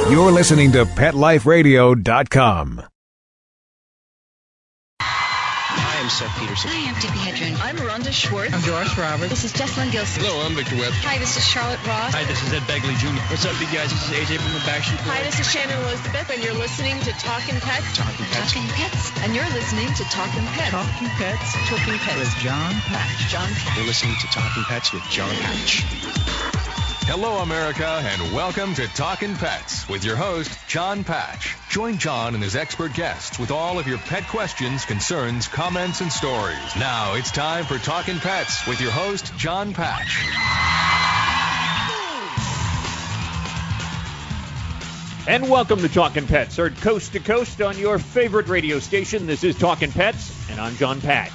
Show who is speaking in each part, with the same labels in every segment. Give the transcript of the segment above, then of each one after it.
Speaker 1: You're listening to PetLifeRadio.com.
Speaker 2: Hi, I'm Seth Peterson.
Speaker 3: Hi, I'm Tippi Hedren.
Speaker 4: I'm Rhonda Schwartz.
Speaker 5: I'm Doris Roberts.
Speaker 3: This is Jessalyn Gilson.
Speaker 6: Hello, I'm Victor Webb.
Speaker 3: Hi, this is Charlotte Ross.
Speaker 7: Hi, this is Ed Begley Jr. What's up, you guys? This is AJ from the Backstreet Boys.
Speaker 4: Hi, this is Shannon Elizabeth, and you're listening to Talkin' Pets.
Speaker 2: Talkin' Pets.
Speaker 3: Talkin' Pets.
Speaker 4: And you're listening to Talkin' Pets.
Speaker 5: Talking Pets
Speaker 4: Talkin' Pets.
Speaker 5: with Jon Patch.
Speaker 4: Jon Patch.
Speaker 2: You're listening to Talkin' Pets with Jon Patch.
Speaker 1: Hello, America, and welcome to Talkin' Pets with your host, Jon Patch. Join Jon and his expert guests with all of your pet questions, concerns, comments, and stories. Now it's time for Talkin' Pets with your host, Jon Patch.
Speaker 8: And welcome to Talkin' Pets, heard coast to coast on your favorite radio station. This is Talkin' Pets, and I'm Jon Patch.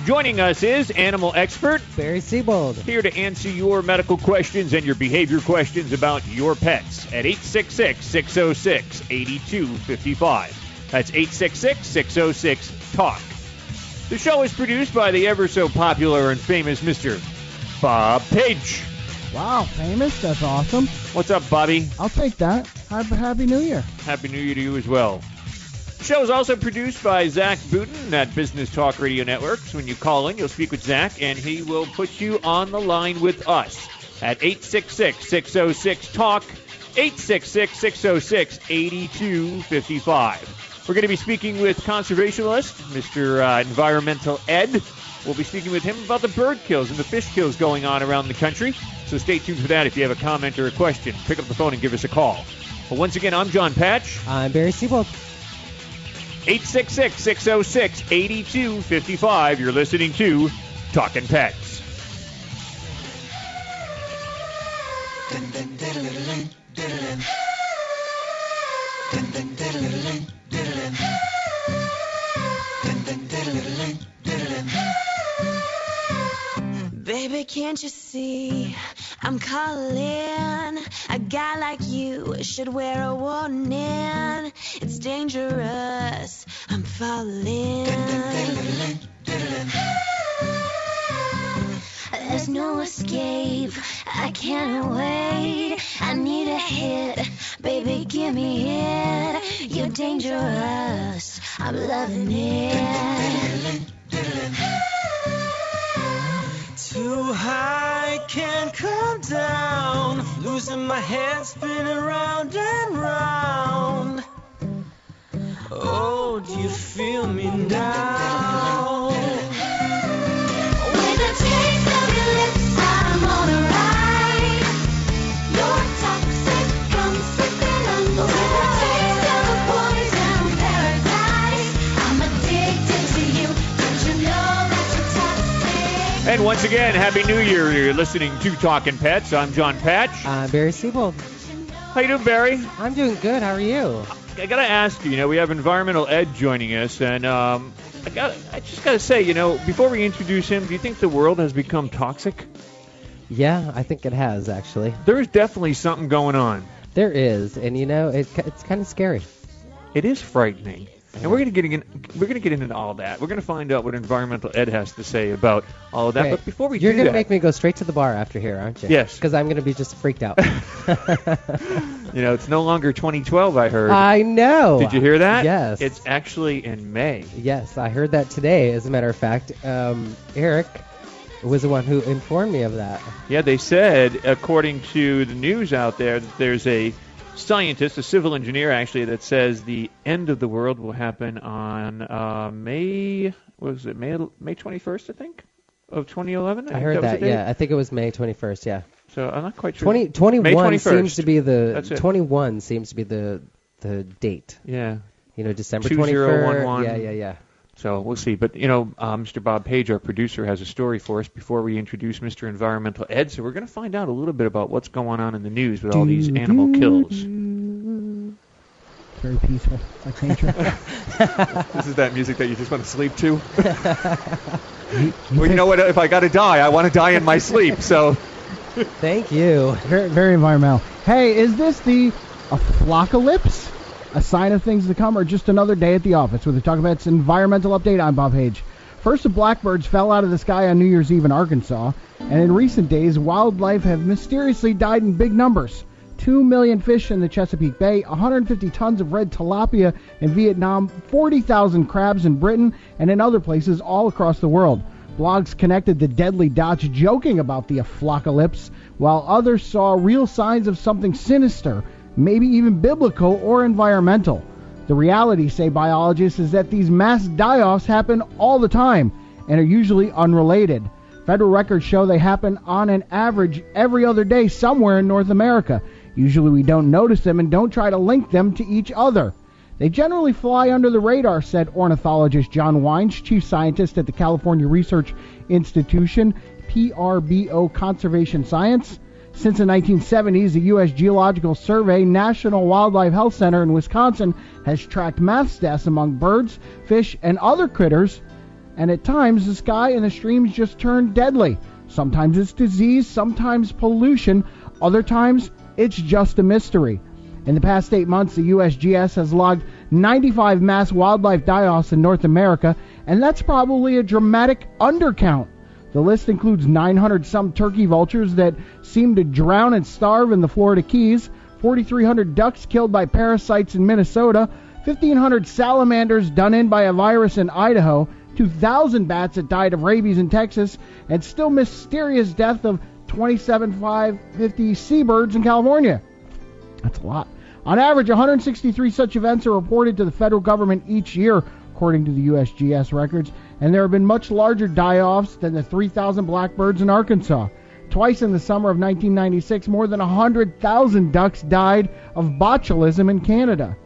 Speaker 8: Joining us is animal expert
Speaker 9: Barry Siebold,
Speaker 8: here to answer your medical questions and your behavior questions about your pets at 866-606-8255. That's 866-606-TALK. The show is produced by the ever so popular and famous Mr. Bob Page.
Speaker 10: Wow, famous? That's awesome.
Speaker 8: What's up, Bobby?
Speaker 10: I'll take that. Happy New Year.
Speaker 8: Happy New Year to you as well. The show is also produced by Zach Booten at Business Talk Radio Networks. When you call in, you'll speak with Zach, and he will put you on the line with us at 866-606-TALK, 866-606-8255. We're going to be speaking with conservationist, Mr. Environmental Ed. We'll be speaking with him about the bird kills and the fish kills going on around the country. So stay tuned for that. If you have a comment or a question, pick up the phone and give us a call. But once again, I'm Jon Patch.
Speaker 9: I'm Barry Siebold.
Speaker 8: 866-606-8255. You're listening to Talkin' Pets.
Speaker 11: Baby, can't you see I'm calling? A guy like you should wear a warning. It's dangerous, I'm falling. There's no escape, I can't wait. I need a hit, baby, give me it. You're dangerous, I'm loving it.
Speaker 7: Too high, can't come down. Losing my head, spinning round and round. Oh, do you feel me now?
Speaker 11: With the taste of your lips, I'm on a ride. You're toxic, come slipping under. With the taste of a poison paradise, I'm addicted to you. Don't you know that you're toxic?
Speaker 8: And once again, Happy New Year. You're listening to Talkin' Pets. I'm Jon Patch.
Speaker 9: I'm Barry Siebold.
Speaker 8: How you doing, Barry?
Speaker 9: I'm doing good. How are you?
Speaker 8: I got to ask you, we have Environmental Ed joining us, and I just got to say, before we introduce him, do you think the world has become toxic?
Speaker 9: Yeah, I think it has, actually.
Speaker 8: There is definitely something going on.
Speaker 9: There is, and it's kind of scary.
Speaker 8: It is frightening. And we're going to get into all that. We're going to find out what Environmental Ed has to say about all of that.
Speaker 9: Okay.
Speaker 8: But before we
Speaker 9: You're
Speaker 8: do
Speaker 9: going to
Speaker 8: that,
Speaker 9: make me go straight to the bar after here, aren't you?
Speaker 8: Yes.
Speaker 9: Because I'm going to be just freaked out.
Speaker 8: it's no longer 2012, I heard.
Speaker 9: I know.
Speaker 8: Did you hear that?
Speaker 9: Yes.
Speaker 8: It's actually in May.
Speaker 9: Yes, I heard that today, as a matter of fact. Eric was the one who informed me of that.
Speaker 8: Yeah, they said, according to the news out there, that there's a scientist, a civil engineer actually, that says the end of the world will happen on May 21st, I think, of 2011?
Speaker 9: I heard that, yeah. I think it was May 21st, yeah.
Speaker 8: So I'm not quite sure.
Speaker 9: 21 seems to be
Speaker 8: That's it.
Speaker 9: 21 seems to be the date.
Speaker 8: Yeah.
Speaker 9: December
Speaker 8: 2011.
Speaker 9: 21st. Yeah.
Speaker 8: So we'll see. But, Mr. Bob Page, our producer, has a story for us before we introduce Mr. Environmental Ed. So we're going to find out a little bit about what's going on in the news with all these animal kills.
Speaker 10: Very peaceful, like nature.
Speaker 8: This is that music that you just want to sleep to? Well, you know what? If I got to die, I want to die in my sleep. So
Speaker 9: Thank you.
Speaker 10: Very, very environmental. Hey, is this the apocalypse? A sign of things to come, or just another day at the office? With the Talkin' Pets Environmental Update, I'm Bob Page. First, the blackbirds fell out of the sky on New Year's Eve in Arkansas, and in recent days, wildlife have mysteriously died in big numbers. 2 million fish in the Chesapeake Bay, 150 tons of red tilapia in Vietnam, 40,000 crabs in Britain, and in other places all across the world. Blogs connected the deadly dots joking about the aflocalypse, while others saw real signs of something sinister, maybe even biblical or environmental. The reality, say biologists, is that these mass die-offs happen all the time and are usually unrelated. Federal records show they happen on an average every other day somewhere in North America. Usually we don't notice them and don't try to link them to each other. They generally fly under the radar, said ornithologist John Wines, chief scientist at the California Research Institution, PRBO Conservation Science. Since the 1970s, the U.S. Geological Survey National Wildlife Health Center in Wisconsin has tracked mass deaths among birds, fish, and other critters, and at times the sky and the streams just turn deadly. Sometimes it's disease, sometimes pollution, other times it's just a mystery. In the past 8 months, the USGS has logged 95 mass wildlife die-offs in North America, and that's probably a dramatic undercount. The list includes 900-some turkey vultures that seem to drown and starve in the Florida Keys, 4,300 ducks killed by parasites in Minnesota, 1,500 salamanders done in by a virus in Idaho, 2,000 bats that died of rabies in Texas, and still mysterious death of 27,550 seabirds in California. That's a lot. On average, 163 such events are reported to the federal government each year, according to the USGS records, and there have been much larger die-offs than the 3,000 blackbirds in Arkansas. Twice in the summer of 1996, more than 100,000 ducks died of botulism in Canada.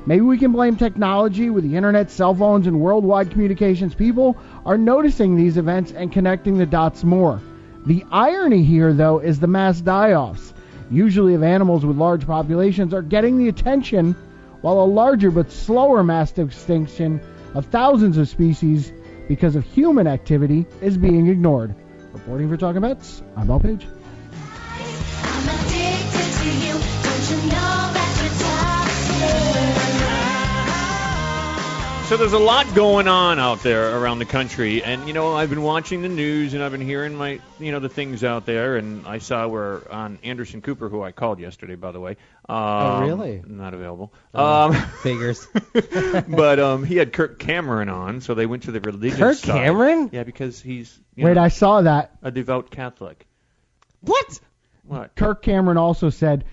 Speaker 10: Maybe we can blame technology. With the internet, cell phones, and worldwide communications, people are noticing these events and connecting the dots more. The irony here, though, is the mass die-offs, usually of animals with large populations, are getting the attention, while a larger but slower mass extinction of thousands of species because of human activity is being ignored. Reporting for Talkin' Pets, I'm Bob Page.
Speaker 11: I'm addicted to you. Don't you know that you're toxic?
Speaker 8: So there's a lot going on out there around the country, and I've been watching the news and I've been hearing the things out there, and I saw where on Anderson Cooper, who I called yesterday, by the way.
Speaker 9: Oh, really?
Speaker 8: Not available.
Speaker 9: Figures.
Speaker 8: But he had Kirk Cameron on, so they went to the religious side.
Speaker 9: Kirk Cameron?
Speaker 8: Yeah, because he's
Speaker 10: Wait, I saw that.
Speaker 8: a devout Catholic.
Speaker 9: What?
Speaker 8: What?
Speaker 10: Kirk Cameron also said,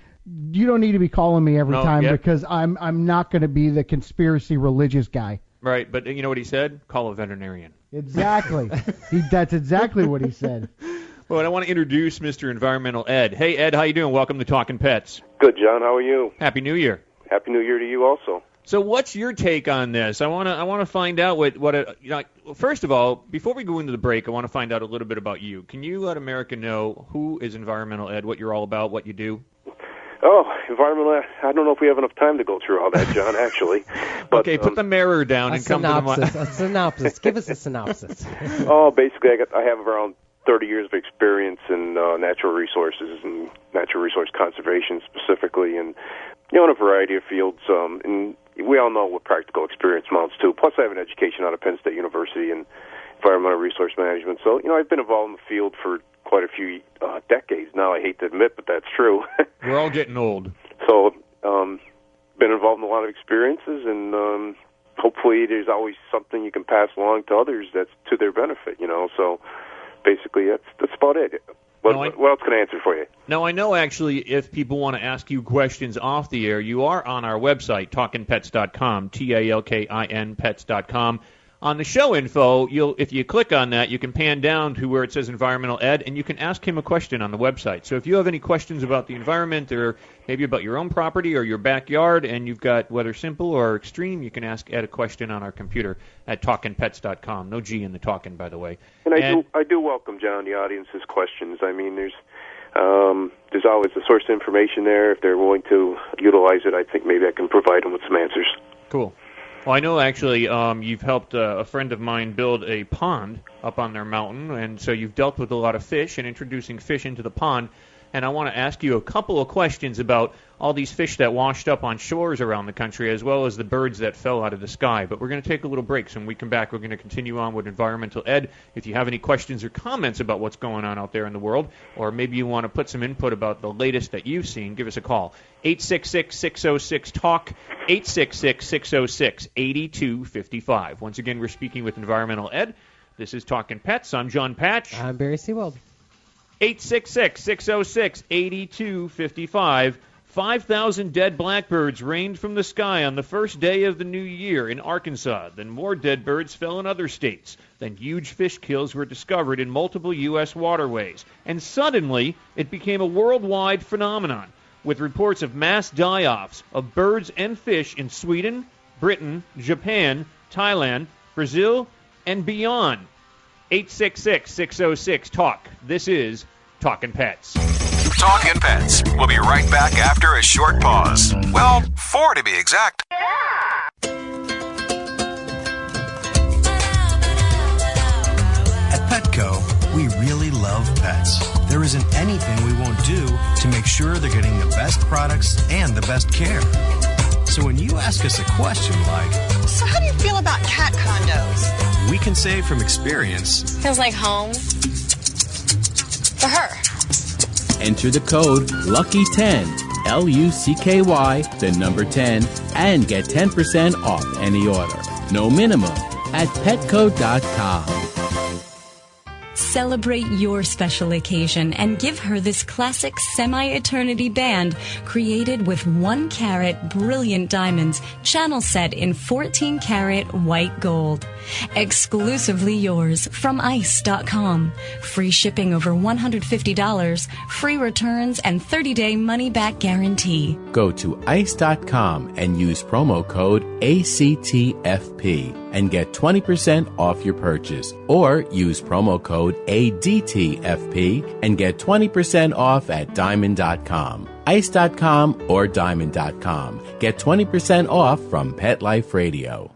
Speaker 10: you don't need to be calling me every time because I'm not going to be the conspiracy religious guy.
Speaker 8: Right, but you know what he said? Call a veterinarian.
Speaker 10: Exactly. That's exactly what he said.
Speaker 8: Well, I want to introduce Mr. Environmental Ed. Hey, Ed, how you doing? Welcome to Talkin' Pets.
Speaker 5: Good, John. How are you?
Speaker 8: Happy New Year.
Speaker 5: Happy New Year to you also.
Speaker 8: So, what's your take on this? I want to find out first of all, before we go into the break, I want to find out a little bit about you. Can you let America know who is Environmental Ed, what you're all about, what you do?
Speaker 5: Oh, environmental. I don't know if we have enough time to go through all that, John, actually. But,
Speaker 8: okay, put the mirror down and come to the...
Speaker 9: A synopsis. Give us a synopsis.
Speaker 5: Oh, basically, I have around 30 years of experience in natural resources and natural resource conservation specifically, and in a variety of fields. And we all know what practical experience amounts to. Plus, I have an education out of Penn State University in environmental resource management. So, I've been involved in the field for quite a few decades now. I hate to admit, but that's true.
Speaker 8: We're all getting old.
Speaker 5: So, been involved in a lot of experiences, and hopefully there's always something you can pass along to others that's to their benefit, So, basically, that's about it. What else can I answer for you?
Speaker 8: Now, I know, actually, if people want to ask you questions off the air, you are on our website, talkinpets.com, TALKIN pets.com. On the show info, if you click on that, you can pan down to where it says Environmental Ed, and you can ask him a question on the website. So if you have any questions about the environment or maybe about your own property or your backyard, and you've got whether simple or extreme, you can ask Ed a question on our computer at talkinpets.com. No G in the talking, by the way.
Speaker 5: And I do welcome, John, the audience's questions. I mean, there's always a source of information there. If they're willing to utilize it, I think maybe I can provide them with some answers.
Speaker 8: Cool. Well, I know, actually, you've helped a friend of mine build a pond up on their mountain, and so you've dealt with a lot of fish and introducing fish into the pond. and I want to ask you a couple of questions about all these fish that washed up on shores around the country, as well as the birds that fell out of the sky. But we're going to take a little break, so when we come back, we're going to continue on with Environmental Ed. If you have any questions or comments about what's going on out there in the world, or maybe you want to put some input about the latest that you've seen, give us a call. 866-606-TALK, 866-606-8255. Once again, we're speaking with Environmental Ed. This is Talkin' Pets. I'm Jon Patch.
Speaker 9: I'm Barry Seawald.
Speaker 8: 866-606-8255. 5,000 dead blackbirds rained from the sky on the first day of the new year in Arkansas. Then more dead birds fell in other states. Then huge fish kills were discovered in multiple U.S. waterways. And suddenly, it became a worldwide phenomenon, with reports of mass die-offs of birds and fish in Sweden, Britain, Japan, Thailand, Brazil, and beyond. 866-606-TALK. This is Talkin' Pets.
Speaker 1: Talkin' Pets. We'll be right back after a short pause. Well, 4 to be exact.
Speaker 6: At Petco, we really love pets. There isn't anything we won't do to make sure they're getting the best products and the best care. So when you ask us a question like,
Speaker 12: so how do you feel about cat condos?
Speaker 6: We can say from experience,
Speaker 12: Feels like home. For her.
Speaker 13: Enter the code LUCKY10, LUCKY, the number 10, and get 10% off any order. No minimum at petco.com.
Speaker 14: Celebrate your special occasion and give her this classic semi-eternity band created with 1-carat brilliant diamonds, channel set in 14-carat white gold. Exclusively yours from ice.com. Free shipping over $150, free returns, and 30-day money-back guarantee.
Speaker 13: Go to ice.com and use promo code ACTFP and get 20% off your purchase. Or use promo code ADTFP and get 20% off at diamond.com. Ice.com or diamond.com. Get 20% off from Pet Life Radio.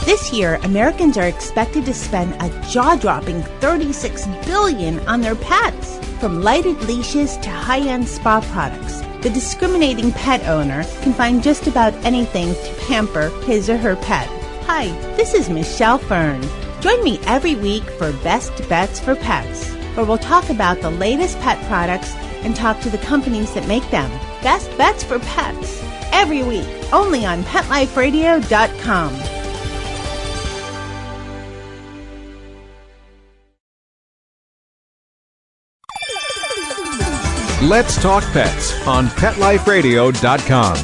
Speaker 15: This year, Americans are expected to spend a jaw-dropping $36 billion on their pets. From lighted leashes to high-end spa products, the discriminating pet owner can find just about anything to pamper his or her pet. Hi, this is Michelle Fern. Join me every week for Best Bets for Pets, where we'll talk about the latest pet products and talk to the companies that make them. Best Bets for Pets, every week, only on PetLifeRadio.com.
Speaker 1: Let's Talk Pets on PetLifeRadio.com.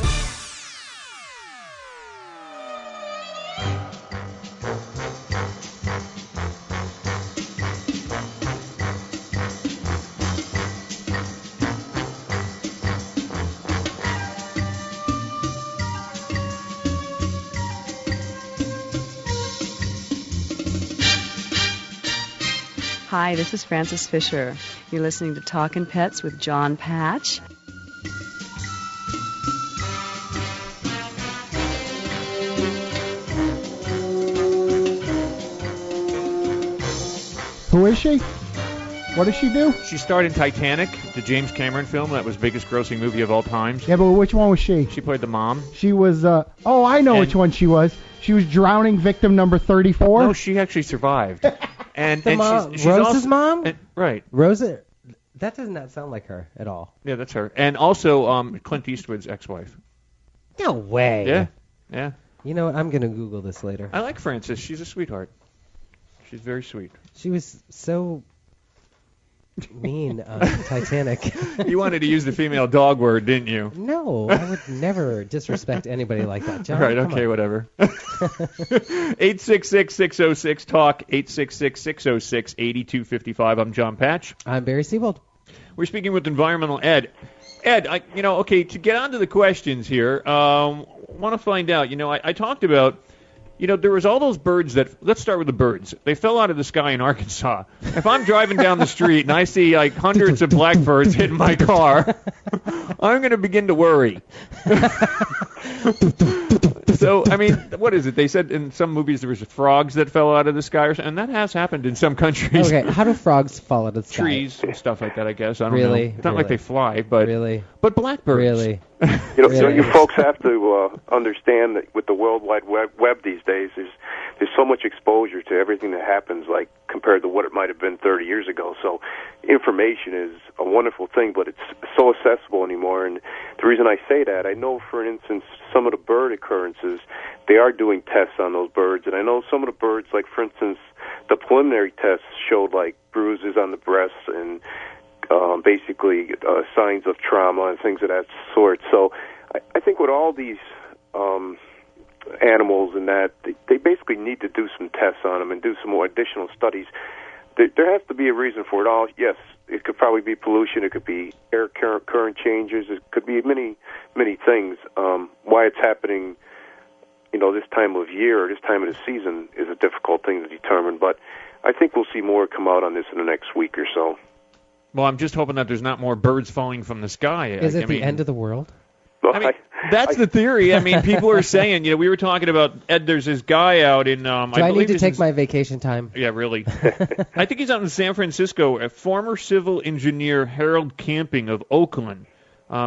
Speaker 16: Hi, this is Frances Fisher. You're listening to Talkin' Pets with Jon Patch.
Speaker 10: Who is she? What does she do?
Speaker 8: She starred in Titanic, the James Cameron film that was biggest grossing movie of all time.
Speaker 10: Yeah, but which one was she?
Speaker 8: She played the mom.
Speaker 10: She was, oh, I know which one she was. She was drowning victim number 34.
Speaker 8: No, she actually survived. And she's
Speaker 9: Rose's
Speaker 8: also,
Speaker 9: mom?
Speaker 8: Right.
Speaker 9: Rosa? That does not sound like her at all.
Speaker 8: Yeah, that's her. And also Clint Eastwood's ex-wife.
Speaker 9: No way.
Speaker 8: Yeah, yeah.
Speaker 9: You know what? I'm going to Google this later.
Speaker 8: I like Frances. She's a sweetheart. She's very sweet.
Speaker 9: She was so mean on Titanic.
Speaker 8: You wanted to use the female dog word, didn't you?
Speaker 9: No, I would never disrespect anybody like that. John,
Speaker 8: right, okay, whatever. 866-606-TALK, 866-606-8255. I'm Jon Patch.
Speaker 9: I'm Barry Seawald.
Speaker 8: We're speaking with Environmental Ed. Ed, to get on to the questions here, want to find out, I talked about You know, there was all those birds that, let's start with the birds. They fell out of the sky in Arkansas. If I'm driving down the street and I see like hundreds of blackbirds hitting my car, I'm going to begin to worry. So, I mean, what is it? They said in some movies there was frogs that fell out of the sky, and that has happened in some countries.
Speaker 9: Okay, how do frogs fall out of the sky?
Speaker 8: Trees and stuff like that, I guess. I don't
Speaker 9: Really?
Speaker 8: know. It's not like they fly, but
Speaker 9: Really?
Speaker 8: but blackbirds.
Speaker 9: Really?
Speaker 5: You know, you folks have to understand that with the World Wide Web these days, there's so much exposure to everything that happens, like compared to what it might have been 30 years ago. So information is a wonderful thing, but it's so accessible anymore. And the reason I say that, I know, for instance, some of the bird occurrences, they are doing tests on those birds. And I know some of the birds, like, for instance, the preliminary tests showed, like, bruises on the breasts and basically signs of trauma and things of that sort. So I think with all these animals and that, they basically need to do some tests on them and do some more additional studies. There has to be a reason for it all. Yes, it could probably be pollution. It could be air current changes. It could be many, many things. Why it's happening, you know, this time of year or this time of the season is a difficult thing to determine. But I think we'll see more come out on this in the next week or so.
Speaker 8: Well, I'm just hoping that there's not more birds falling from the sky.
Speaker 9: Is it the end of the world?
Speaker 8: I mean, that's the theory. I mean, people are saying, you know, we were talking about, Ed, there's this guy out in...
Speaker 9: Do I need to take my vacation time?
Speaker 8: Yeah, really. I think he's out in San Francisco, a former civil engineer, Harold Camping of Oakland.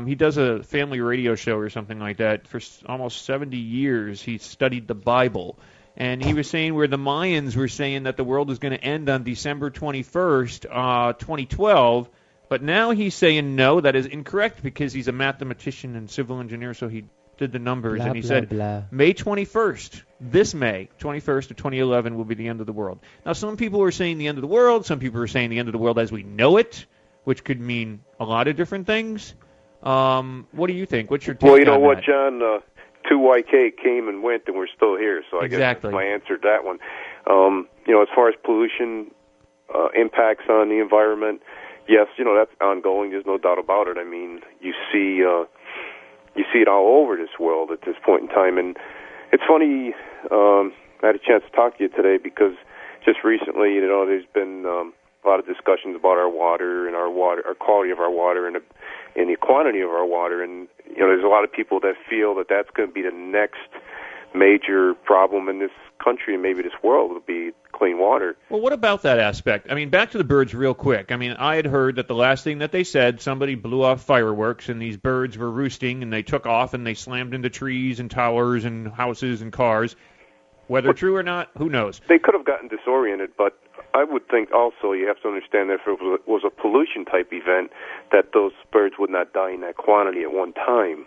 Speaker 8: He does a family radio show or something like that. For almost 70 years, he studied the Bible. And he was saying where the Mayans were saying that the world was going to end on December 21st, 2012... But now he's saying no, that is incorrect because he's a mathematician and civil engineer, so he did the numbers,
Speaker 9: blah,
Speaker 8: and he
Speaker 9: blah,
Speaker 8: said
Speaker 9: blah.
Speaker 8: May 21st, this May 21st of 2011 will be the end of the world. Now, some people are saying the end of the world. Some people are saying the end of the world as we know it, which could mean a lot of different things. What do you think? What's your take
Speaker 5: Well, you know
Speaker 8: on
Speaker 5: what,
Speaker 8: that?
Speaker 5: John? 2YK came and went, and we're still here, so I guess that's my answer to that one. You know, as far as pollution impacts on the environment, yes, you know, that's ongoing. There's no doubt about it. I mean, you see it all over this world at this point in time. And it's funny, I had a chance to talk to you today because just recently, you know, there's been a lot of discussions about our water and our quality of our water and the quantity of our water. And, you know, there's a lot of people that feel that that's going to be the next major problem in this country and maybe this world will be clean water.
Speaker 8: Well, what about that aspect? I mean, back to the birds real quick. I mean, I had heard that the last thing that they said, somebody blew off fireworks and these birds were roosting and they took off and they slammed into trees and towers and houses and cars. Whether true or not, who knows?
Speaker 5: They could have gotten disoriented, but I would think also you have to understand that if it was a pollution-type event, that those birds would not die in that quantity at one time.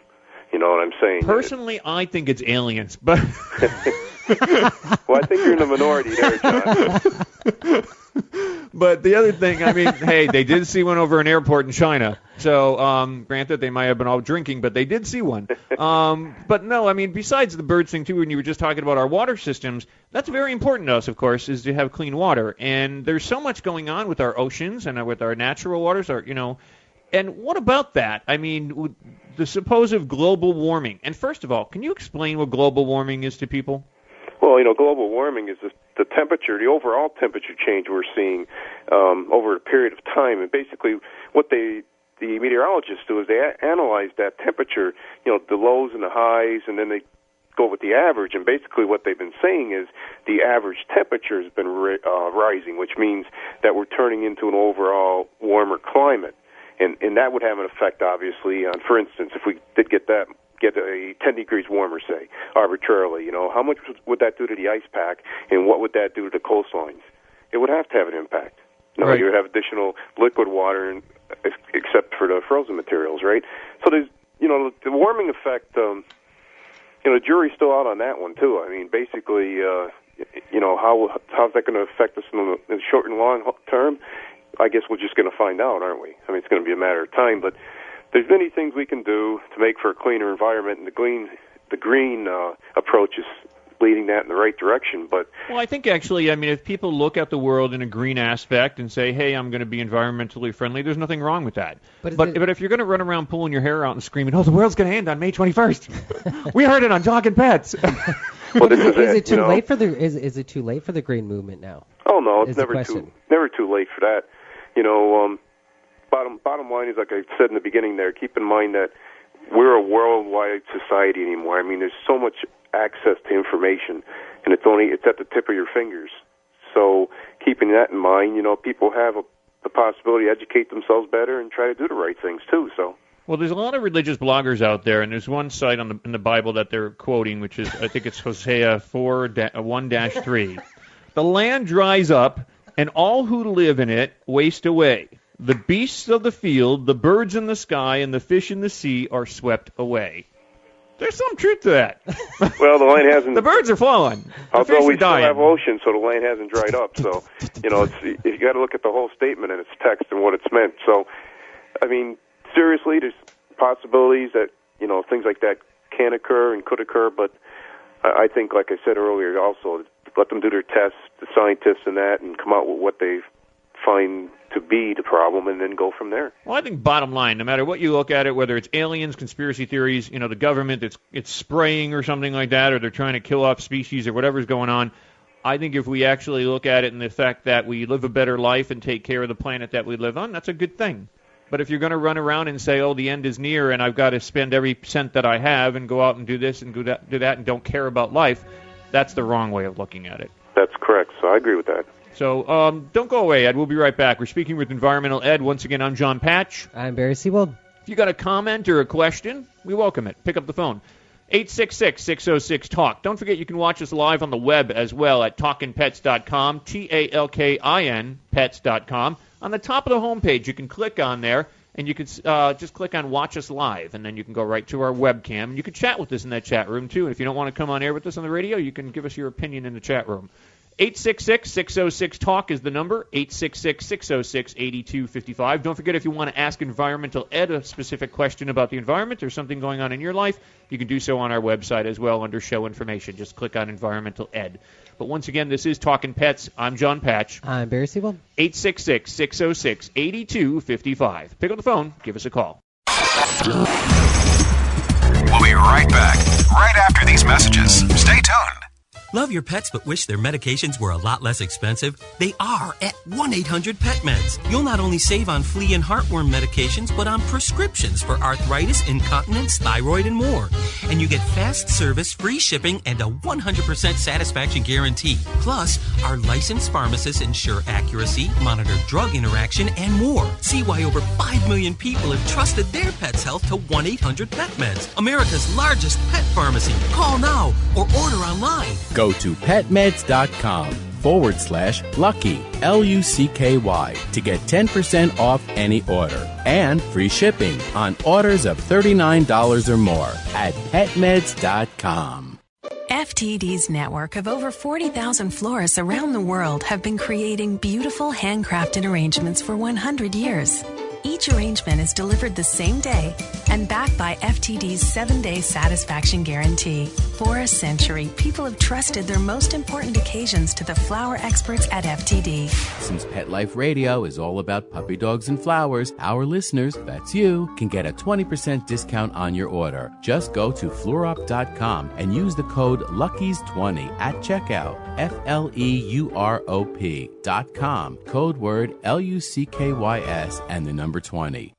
Speaker 5: You know what I'm saying?
Speaker 8: Personally, I think it's aliens, but...
Speaker 5: Well, I think you're in the minority there, John.
Speaker 8: But the other thing, I mean, hey, they did see one over an airport in China. So, granted, they might have been all drinking, but they did see one. But no, I mean, besides the birds thing, too, when you were just talking about our water systems, that's very important to us, of course, is to have clean water. And there's so much going on with our oceans and with our natural waters, you know. And what about that? I mean, the supposed global warming. And first of all, can you explain what global warming is to people?
Speaker 5: Well, you know, global warming is the temperature, the overall temperature change we're seeing over a period of time. And basically what the meteorologists do is they analyze that temperature, you know, the lows and the highs, and then they go with the average. And basically what they've been saying is the average temperature has been rising, which means that we're turning into an overall warmer climate. And that would have an effect, obviously, on, for instance, if we did get a 10 degrees warmer, say, arbitrarily, you know, how much would that do to the ice pack, and what would that do to the coastlines? It would have to have an impact. You know, you would have additional liquid water, except for the frozen materials, right? So there's, you know, the warming effect, you know, the jury's still out on that one, too. I mean, basically, you know, how's that going to affect us in the short and long term? I guess we're just going to find out, aren't we? I mean, it's going to be a matter of time, but there's many things we can do to make for a cleaner environment, and the green approach is leading that in the right direction. But
Speaker 8: well, I think actually, I mean, if people look at the world in a green aspect and say, hey, I'm going to be environmentally friendly, there's nothing wrong with that. But if you're going to run around pulling your hair out and screaming, oh, the world's going to end on May 21st, we heard it on Talkin' Pets.
Speaker 5: Well, this is
Speaker 9: Is it too
Speaker 5: you know?
Speaker 9: late for the is it too late for the green movement now?
Speaker 5: Oh no, it's
Speaker 9: Is the
Speaker 5: never
Speaker 9: question.
Speaker 5: too late for that. You know, bottom line is, like I said in the beginning there, keep in mind that we're a worldwide society anymore. I mean, there's so much access to information, and it's at the tip of your fingers. So keeping that in mind, you know, people have the possibility to educate themselves better and try to do the right things too. So.
Speaker 8: Well, there's a lot of religious bloggers out there, and there's one site in the Bible that they're quoting, which is, I think it's Hosea 1-3. The land dries up, and all who live in it waste away. The beasts of the field, the birds in the sky, and the fish in the sea are swept away. There's some truth to that.
Speaker 5: Well, the land hasn't.
Speaker 8: The birds are falling. The fish
Speaker 5: Although we
Speaker 8: are
Speaker 5: still
Speaker 8: dying.
Speaker 5: have ocean, so the land hasn't dried up. So, you know, you got to look at the whole statement and its text and what it's meant. So, I mean, seriously, there's possibilities that, you know, things like that can occur and could occur, but I think, like I said earlier, also let them do their tests, the scientists and that, and come out with what they find to be the problem, and then go from there.
Speaker 8: Well, I think bottom line, no matter what you look at it, whether it's aliens, conspiracy theories, you know, the government, it's spraying or something like that, or they're trying to kill off species or whatever's going on, I think if we actually look at it in the fact that we live a better life and take care of the planet that we live on, that's a good thing. But if you're going to run around and say, oh, the end is near and I've got to spend every cent that I have and go out and do this and do that and don't care about life, that's the wrong way of looking at it.
Speaker 5: That's correct. So I agree with that.
Speaker 8: So don't go away, Ed. We'll be right back. We're speaking with Environmental Ed. Once again, I'm Jon Patch.
Speaker 9: I'm Barry Seawold.
Speaker 8: If you got a comment or a question, we welcome it. Pick up the phone. 866-606-TALK. Don't forget you can watch us live on the web as well at talkinpets.com, TALKIN pets.com. On the top of the homepage, you can click on there, and you can just click on Watch Us Live, and then you can go right to our webcam. And you can chat with us in that chat room, too. And if you don't want to come on air with us on the radio, you can give us your opinion in the chat room. 866-606-TALK is the number, 866-606-8255. Don't forget, if you want to ask Environmental Ed a specific question about the environment or something going on in your life, you can do so on our website as well under Show Information. Just click on Environmental Ed. But once again, this is Talkin' Pets. I'm Jon Patch.
Speaker 9: I'm Barry Seawold.
Speaker 8: 866-606-8255. Pick up the phone. Give us a call.
Speaker 1: We'll be right back, right after these messages. Stay tuned.
Speaker 17: Love your pets but wish their medications were a lot less expensive? They are at 1-800-PET-MEDS. You'll not only save on flea and heartworm medications, but on prescriptions for arthritis, incontinence, thyroid, and more. And you get fast service, free shipping, and a 100% satisfaction guarantee. Plus, our licensed pharmacists ensure accuracy, monitor drug interaction, and more. See why over 5 million people have trusted their pet's health to 1-800-PET-MEDS, America's largest pet pharmacy. Call now or order online.
Speaker 13: Go to petmeds.com/lucky, Lucky, to get 10% off any order and free shipping on orders of $39 or more at petmeds.com.
Speaker 18: FTD's network of over 40,000 florists around the world have been creating beautiful handcrafted arrangements for 100 years. Each arrangement is delivered the same day and backed by FTD's 7-day satisfaction guarantee. For a century, people have trusted their most important occasions to the flower experts at FTD.
Speaker 13: Since Pet Life Radio is all about puppy dogs and flowers, our listeners, that's you, can get a 20% discount on your order. Just go to fluorop.com and use the code LUCKIES20 at checkout. FLEUROP.com. Code word LUCKYS and the number 20.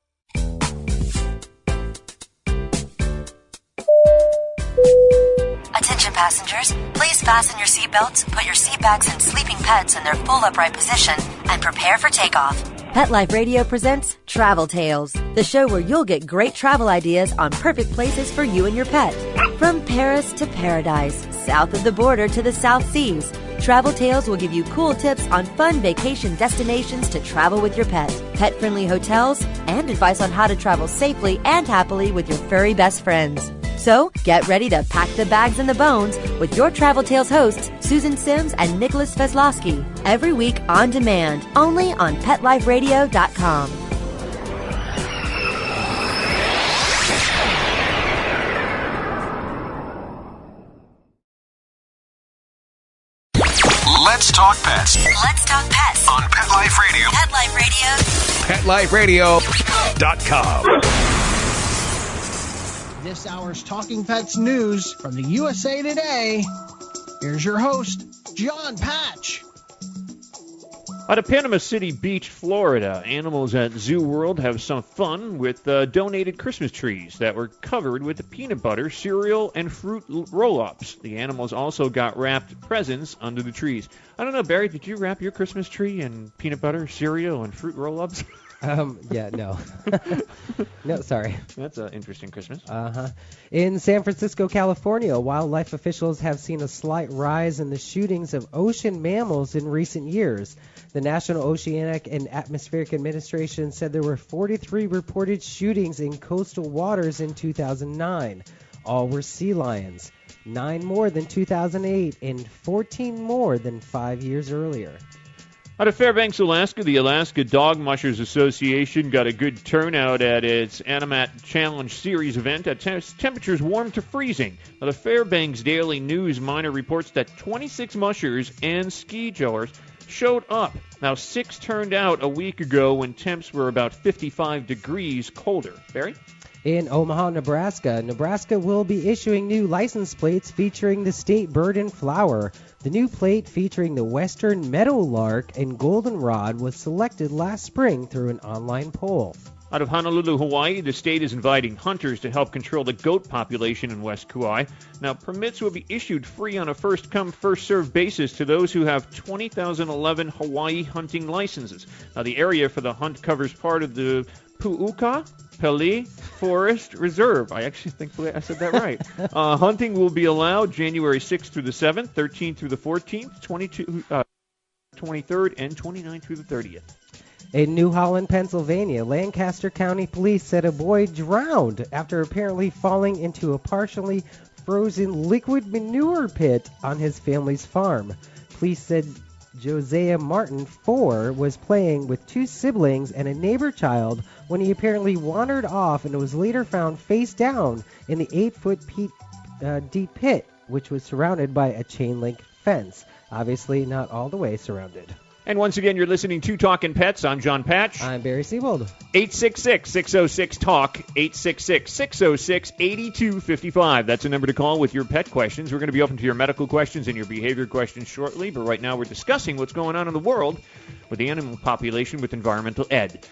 Speaker 19: Attention passengers, please fasten your seatbelts, put your seat bags and sleeping pets in their full upright position, and prepare for takeoff.
Speaker 20: Pet Life Radio presents Travel Tales, the show where you'll get great travel ideas on perfect places for you and your pet. From Paris to paradise, south of the border to the South Seas, Travel Tales will give you cool tips on fun vacation destinations to travel with your pet, pet-friendly hotels, and advice on how to travel safely and happily with your furry best friends. So, get ready to pack the bags and the bones with your Travel Tales hosts, Susan Sims and Nicholas Veslowski, every week on demand, only on PetLifeRadio.com.
Speaker 1: Let's talk pets.
Speaker 19: Let's talk pets
Speaker 1: On Pet Life Radio.
Speaker 19: Pet Life Radio.
Speaker 1: PetLifeRadio.com.
Speaker 10: This hour's Talking Pets news from the USA Today. Here's your host, Jon Patch.
Speaker 8: Out of Panama City Beach, Florida, animals at Zoo World have some fun with donated Christmas trees that were covered with peanut butter, cereal, and fruit roll-ups. The animals also got wrapped presents under the trees. I don't know, Barry, did you wrap your Christmas tree in peanut butter, cereal, and fruit roll-ups?
Speaker 9: Yeah, no. No, sorry.
Speaker 8: That's an interesting Christmas.
Speaker 9: In San Francisco, California, wildlife officials have seen a slight rise in the shootings of ocean mammals in recent years. The National Oceanic and Atmospheric Administration said there were 43 reported shootings in coastal waters in 2009. All were sea lions, 9 more than 2008, and 14 more than 5 years earlier.
Speaker 8: Out of Fairbanks, Alaska, the Alaska Dog Mushers Association got a good turnout at its Animat Challenge Series event at temperatures warm to freezing. Now, the Fairbanks Daily News Miner reports that 26 mushers and ski goers showed up. Now, 6 turned out a week ago when temps were about 55 degrees colder. Barry?
Speaker 9: In Omaha, Nebraska will be issuing new license plates featuring the state bird and flower. The new plate featuring the western meadowlark and goldenrod was selected last spring through an online poll.
Speaker 8: Out of Honolulu, Hawaii, the state is inviting hunters to help control the goat population in West Kauai. Now, permits will be issued free on a first-come, first-served basis to those who have 2011 Hawaii hunting licenses. Now, the area for the hunt covers part of the Pu'uka Pele Forest Reserve. I actually think I said that right. Hunting will be allowed January 6th through the 7th, 13th through the 14th, 23rd, and 29th through the 30th.
Speaker 9: In New Holland, Pennsylvania, Lancaster County Police said a boy drowned after apparently falling into a partially frozen liquid manure pit on his family's farm. Police said Josiah Martin, 4, was playing with 2 siblings and a neighbor child when he apparently wandered off and was later found face down in the 8-foot deep pit, which was surrounded by a chain-link fence. Obviously not all the way surrounded.
Speaker 8: And once again, you're listening to Talkin' Pets. I'm Jon Patch.
Speaker 9: I'm Barry Siebold.
Speaker 8: 866-606-TALK, 866-606-8255. That's the number to call with your pet questions. We're going to be open to your medical questions and your behavior questions shortly, but right now we're discussing what's going on in the world with the animal population with Environmental Ed.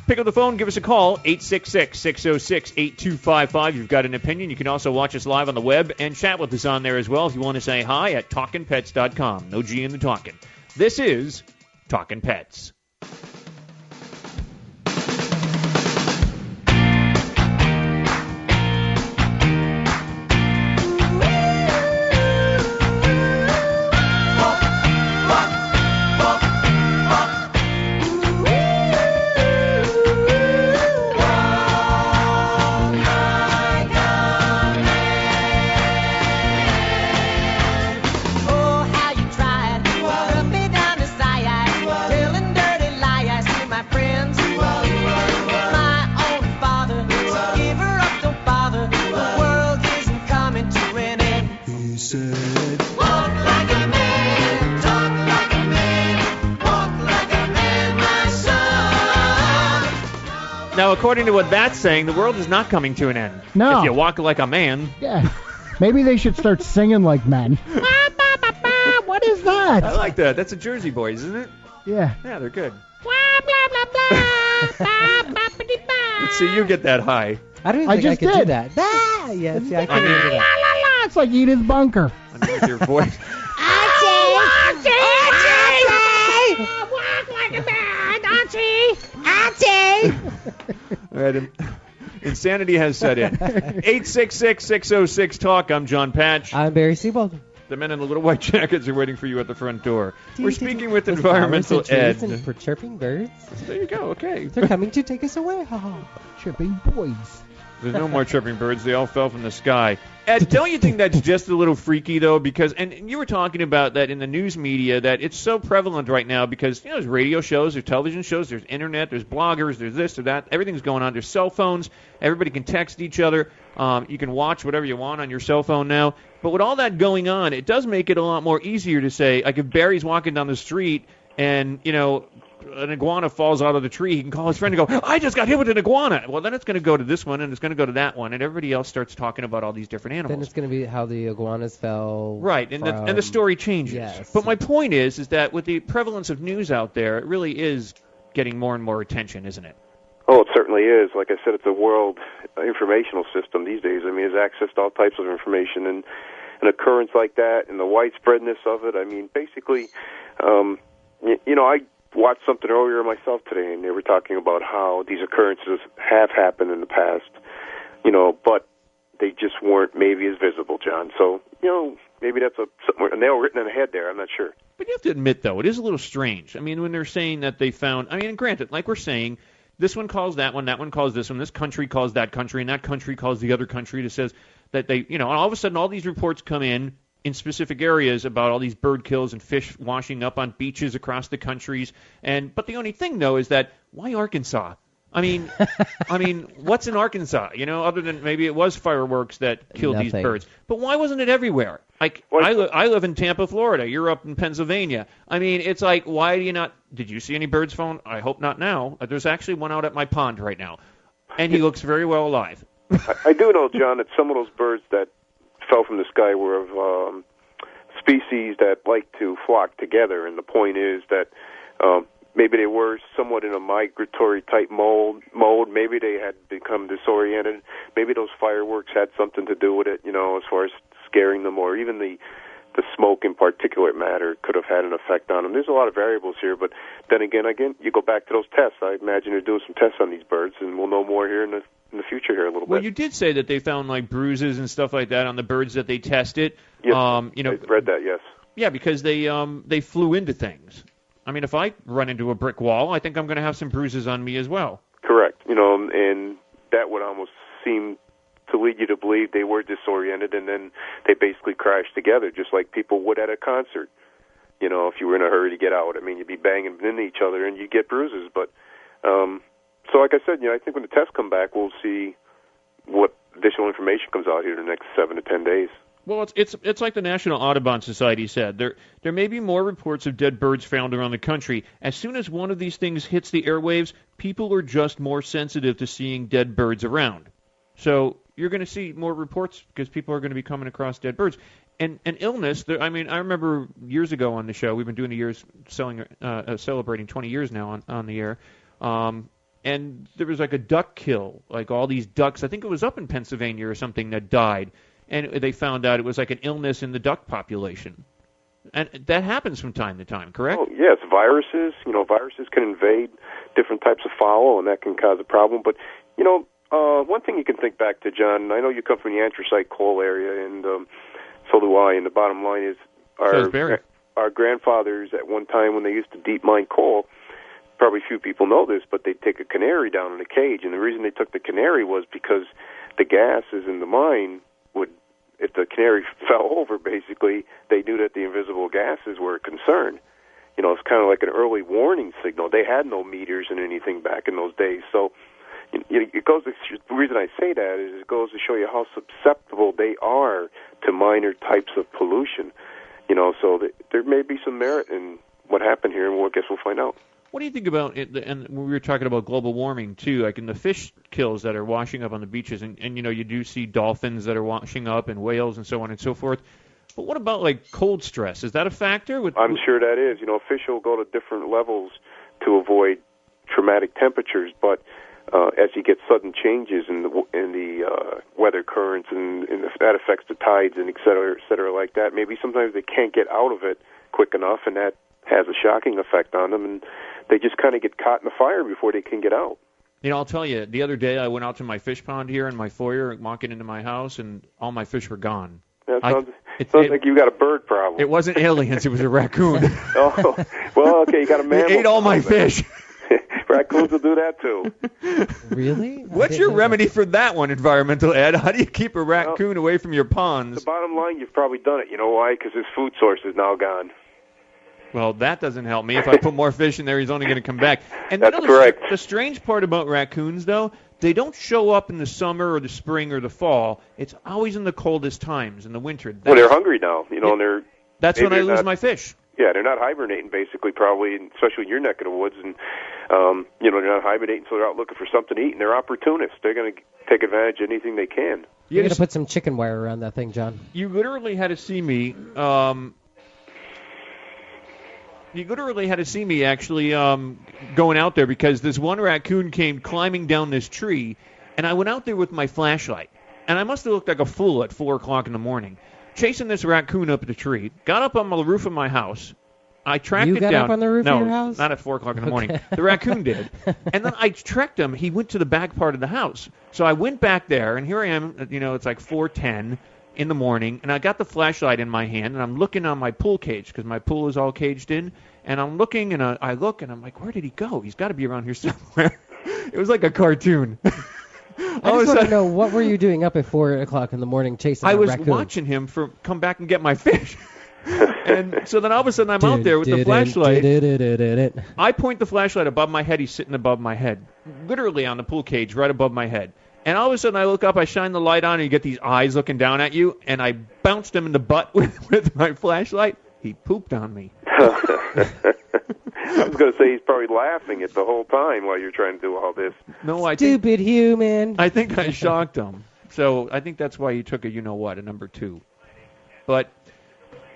Speaker 8: Pick up the phone, give us a call, 866-606-8255. You've got an opinion. You can also watch us live on the web and chat with us on there as well if you want to say hi at talkinpets.com. No G in the talkin'. This is Talkin' Pets. Now, according to what that's saying, the world is not coming to an end.
Speaker 10: No.
Speaker 8: If you walk like a man.
Speaker 10: Yeah. Maybe they should start singing like men. What is that?
Speaker 8: I like that. That's a Jersey Boys, isn't it?
Speaker 10: Yeah.
Speaker 8: Yeah, they're good. Let's see, you get that high.
Speaker 9: I don't even think I could do that. Yeah, see, I couldn't do that.
Speaker 10: It's like Edith Bunker.
Speaker 8: Underneath your voice.
Speaker 11: Auntie! Walk like a man, Auntie! Auntie!
Speaker 8: All right, insanity has set in. 866-606-TALK. I'm Jon Patch.
Speaker 9: I'm Barry Siebold.
Speaker 8: The men in the little white jackets are waiting for you at the front door. We're speaking with Environmental Ed.
Speaker 9: And for chirping birds.
Speaker 8: There you go, okay.
Speaker 9: They're coming to take us away.
Speaker 10: Chirping boys.
Speaker 8: There's no more chirping birds. They all fell from the sky. Ed, don't you think that's just a little freaky, though? Because, and you were talking about that in the news media, that it's so prevalent right now because, you know, there's radio shows, there's television shows, there's internet, there's bloggers, there's this or that. Everything's going on. There's cell phones. Everybody can text each other. You can watch whatever you want on your cell phone now. But with all that going on, it does make it a lot more easier to say, like if Barry's walking down the street and, you know, an iguana falls out of the tree, he can call his friend and go, I just got hit with an iguana. Well, then it's going to go to this one, and it's going to go to that one, and everybody else starts talking about all these different animals.
Speaker 9: Then it's going to be how the iguanas fell.
Speaker 8: Right, and the story changes.
Speaker 9: Yes.
Speaker 8: But my point is that with the prevalence of news out there, it really is getting more and more attention, isn't it?
Speaker 5: Oh, it certainly is. Like I said, it's a world informational system these days. I mean, there's access to all types of information, and an occurrence like that and the widespreadness of it. I mean, basically, I watched something earlier myself today, and they were talking about how these occurrences have happened in the past, but they just weren't maybe as visible, John. So, maybe that's a nail written in the head there. I'm not sure.
Speaker 8: But you have to admit, though, it is a little strange. I mean, when they're saying that they found, and granted, like we're saying, this one calls that one calls this one, this country calls that country, and that country calls the other country that says that they, and all of a sudden all these reports come in specific areas about all these bird kills and fish washing up on beaches across the countries. But the only thing, though, is that why Arkansas? I mean, what's in Arkansas? Other than maybe it was fireworks that killed these birds. But why wasn't it everywhere? Like, I live in Tampa, Florida. You're up in Pennsylvania. I mean, it's like, why do you not? Did you see any birds falling? I hope not now. There's actually one out at my pond right now, and he looks very well alive.
Speaker 5: I do know, John, that some of those birds that fell from the sky were of species that like to flock together, and the point is that maybe they were somewhat in a migratory type mode. Maybe they had become disoriented. Maybe those fireworks had something to do with it, as far as scaring them, or even the smoke and particulate matter could have had an effect on them. There's a lot of variables here, but then again, you go back to those tests. I imagine they're doing some tests on these birds, and we'll know more here in the future here a little bit.
Speaker 8: Well, you did say that they found like bruises and stuff like that on the birds that they tested.
Speaker 5: Yes, I've read that, yes.
Speaker 8: Yeah, because they flew into things. I mean, if I run into a brick wall, I think I'm going to have some bruises on me as well.
Speaker 5: Correct. And that would almost seem to lead you to believe they were disoriented, and then they basically crashed together, just like people would at a concert. If you were in a hurry to get out, I mean, you'd be banging into each other, and you'd get bruises. But so, like I said, I think when the tests come back, we'll see what additional information comes out here in the next 7 to 10 days.
Speaker 8: Well, it's like the National Audubon Society said. There may be more reports of dead birds found around the country. As soon as one of these things hits the airwaves, people are just more sensitive to seeing dead birds around. So you're going to see more reports because people are going to be coming across dead birds. And illness, I remember years ago on the show, we've been doing the years celebrating 20 years now on the air, and there was like a duck kill, like all these ducks, I think it was up in Pennsylvania or something, that died. And they found out it was like an illness in the duck population. And that happens from time to time, correct?
Speaker 5: Oh, yes, viruses. Viruses can invade different types of fowl, and that can cause a problem. But, one thing you can think back to, John, I know you come from the anthracite coal area, and so do I, and the bottom line is our grandfathers at one time when they used to deep mine coal, probably few people know this, but they'd take a canary down in a cage, and the reason they took the canary was because the gases in the mine would, if the canary fell over, basically, they knew that the invisible gases were a concern. It's kind of like an early warning signal. They had no meters and anything back in those days. So it goes. The reason I say that is it goes to show you how susceptible they are to minor types of pollution. So there may be some merit in what happened here, and I guess we'll find out.
Speaker 8: What do you think about it? And we were talking about global warming, too, like in the fish kills that are washing up on the beaches. And you do see dolphins that are washing up and whales and so on and so forth. But what about, like, cold stress? Is that a factor?
Speaker 5: I'm sure that is. Fish will go to different levels to avoid traumatic temperatures. But as you get sudden changes in the weather currents and if that affects the tides and et cetera like that, maybe sometimes they can't get out of it quick enough, and that has a shocking effect on them, and they just kind of get caught in the fire before they can get out.
Speaker 8: I'll tell you, the other day I went out to my fish pond here in my foyer, walking into my house, and all my fish were gone.
Speaker 5: It sounds like you've got a bird problem.
Speaker 8: It wasn't aliens, it was a raccoon.
Speaker 5: Oh, well, okay, you got a mammal.
Speaker 8: They ate all my fish.
Speaker 5: Raccoons will do that, too.
Speaker 9: Really?
Speaker 8: What's your remedy for that one, Environmental Ed? How do you keep a raccoon away from your ponds?
Speaker 5: The bottom line, you've probably done it. You know why? Because his food source is now gone.
Speaker 8: Well, that doesn't help me. If I put more fish in there, he's only going to come back. And
Speaker 5: that's correct.
Speaker 8: The strange part about raccoons, though, they don't show up in the summer or the spring or the fall. It's always in the coldest times, in the winter.
Speaker 5: Well, they're hungry now, and they're...
Speaker 8: That's when I lose my fish.
Speaker 5: Yeah, they're not hibernating, basically, probably, and especially in your neck of the woods. And, they're not hibernating, so they're out looking for something to eat, and they're opportunists. They're going to take advantage of anything they can.
Speaker 9: You got to put some chicken wire around that thing, John.
Speaker 8: You literally had to see me. Actually going out there because this one raccoon came climbing down this tree, and I went out there with my flashlight. And I must have looked like a fool at 4 o'clock in the morning, chasing this raccoon up the tree. Got up on the roof of my house. I tracked it down.
Speaker 9: You got up on the roof of your house?
Speaker 8: No, not at 4 o'clock in the morning. The raccoon did. And then I tracked him. He went to the back part of the house. So I went back there, and here I am. It's like 4:10 in the morning, and I got the flashlight in my hand, and I'm looking on my pool cage because my pool is all caged in. And I'm looking, and I look, and I'm like, where did he go? He's got to be around here somewhere. It was like a cartoon.
Speaker 9: I just want to know, what were you doing up at 4 o'clock in the morning chasing a raccoon?
Speaker 8: I was watching him come back and get my fish. And so then all of a sudden I'm out there with the flashlight. I point the flashlight above my head. He's sitting above my head, literally on the pool cage right above my head. And all of a sudden I look up, I shine the light on, and you get these eyes looking down at you, and I bounced him in the butt with my flashlight. He pooped on me.
Speaker 5: I was going to say he's probably laughing at the whole time while you're trying to do all this.
Speaker 8: No,
Speaker 9: Stupid human.
Speaker 8: I think I shocked him. So I think that's why he took a number 2. But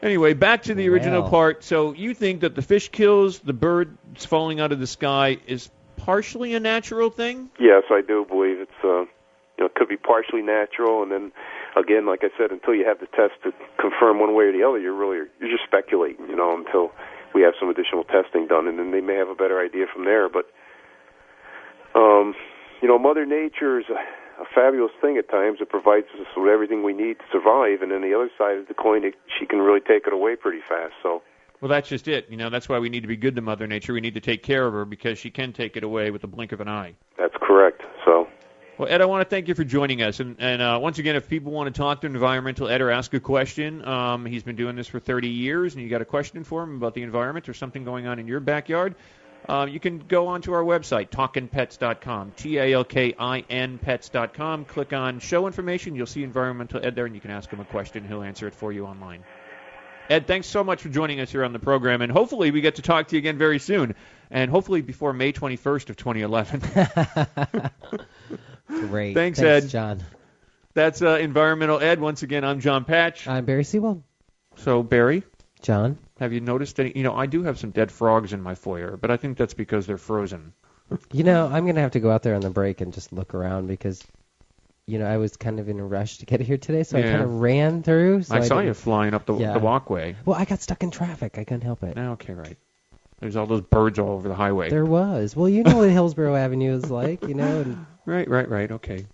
Speaker 8: anyway, back to the original part. So you think that the fish kills, the birds falling out of the sky is partially a natural thing?
Speaker 5: Yes, I do believe it's it could be partially natural, and then again, like I said, until you have the test to confirm one way or the other, you're just speculating, until we have some additional testing done, and then they may have a better idea from there. But Mother Nature is a fabulous thing at times. It provides us with everything we need to survive, and then the other side of the coin, she can really take it away pretty fast. So.
Speaker 8: Well, that's just it. That's why we need to be good to Mother Nature. We need to take care of her because she can take it away with the blink of an eye.
Speaker 5: That's correct. So.
Speaker 8: Well, Ed, I want to thank you for joining us. And once again, if people want to talk to Environmental Ed or ask a question, he's been doing this for 30 years, and you got a question for him about the environment or something going on in your backyard, you can go onto our website, talkinpets.com, TALKIN pets.com. Click on Show Information. You'll see Environmental Ed there, and you can ask him a question. He'll answer it for you online. Ed, thanks so much for joining us here on the program, and hopefully we get to talk to you again very soon, and hopefully before May 21st of 2011.
Speaker 9: Great.
Speaker 8: Thanks, Ed.
Speaker 9: John.
Speaker 8: That's Environmental Ed. Once again, I'm Jon Patch.
Speaker 9: I'm Barry Sewell.
Speaker 8: So, Barry?
Speaker 9: John?
Speaker 8: Have you noticed any? I do have some dead frogs in my foyer, but I think that's because they're frozen.
Speaker 9: I'm going to have to go out there on the break and just look around because, I was kind of in a rush to get here today, so I kind of ran through. So
Speaker 8: I saw you flying up the walkway.
Speaker 9: Well, I got stuck in traffic. I couldn't help it.
Speaker 8: Okay, right. There's all those birds all over the highway.
Speaker 9: There was. Well, you know what Hillsborough Avenue is like, And...
Speaker 8: Right. Okay.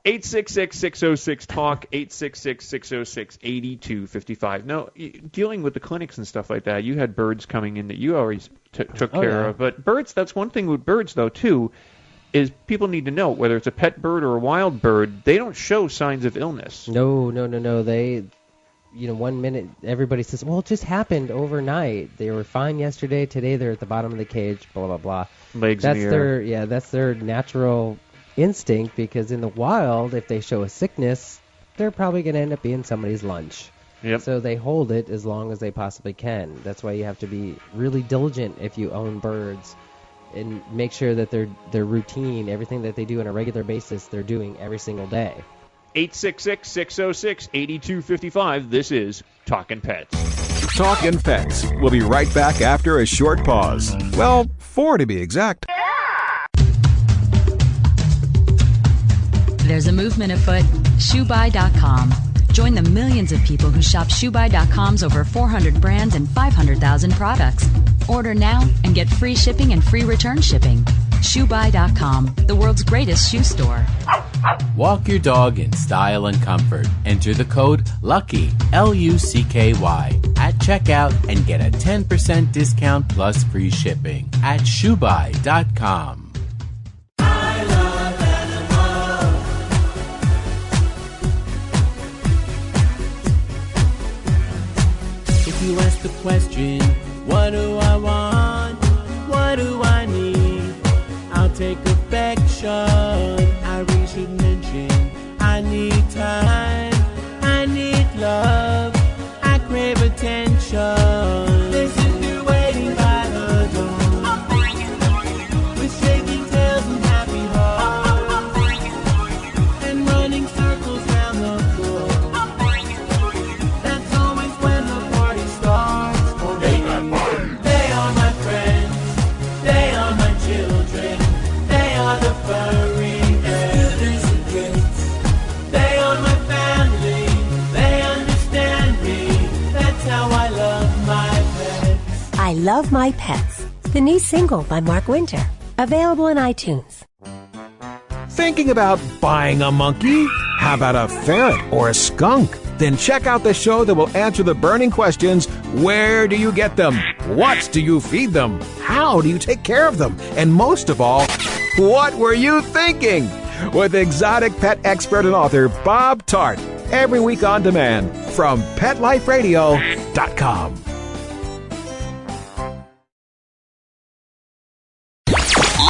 Speaker 8: 866-606-TALK, 866-606-8255. Now, dealing with the clinics and stuff like that, you had birds coming in that you always took care of. But birds, that's one thing with birds, though, too, is people need to know, whether it's a pet bird or a wild bird, they don't show signs of illness.
Speaker 9: No. They... 1 minute everybody says, well, it just happened overnight. They were fine yesterday. Today they're at the bottom of the cage, blah, blah, blah.
Speaker 8: Legs in the air.
Speaker 9: That's their natural instinct, because in the wild, if they show a sickness, they're probably going to end up being somebody's lunch.
Speaker 8: Yep.
Speaker 9: So they hold it as long as they possibly can. That's why you have to be really diligent if you own birds and make sure that their routine, everything that they do on a regular basis, they're doing every single day.
Speaker 8: 866-606-8255. This is Talkin' Pets.
Speaker 1: Talkin' Pets. We'll be right back after a short pause. Well, 4 to be exact.
Speaker 14: There's a movement afoot, ShoeBuy.com. Join the millions of people who shop ShoeBuy.com's over 400 brands and 500,000 products. Order now and get free shipping and free return shipping. ShoeBuy.com, the world's greatest shoe store.
Speaker 13: Walk your dog in style and comfort. Enter the code LUCKY, L-U-C-K-Y, at checkout and get a 10% discount plus free shipping at ShoeBuy.com. If you ask the question, what do I want? What do I need? I'll take affection. I really should mention I need time. I need love. I crave attention. This is
Speaker 11: suffering isn't great. They are my family, they understand me. That's how I love my pets.
Speaker 20: I Love My Pets, the new single by Mark Winter. Available in iTunes.
Speaker 21: Thinking about buying a monkey? How about a ferret or a skunk? Then check out the show that will answer the burning questions. Where do you get them? What do you feed them? How do you take care of them? And most of all, what were you thinking? With exotic pet expert and author Bob Tart. Every week on demand from PetLifeRadio.com.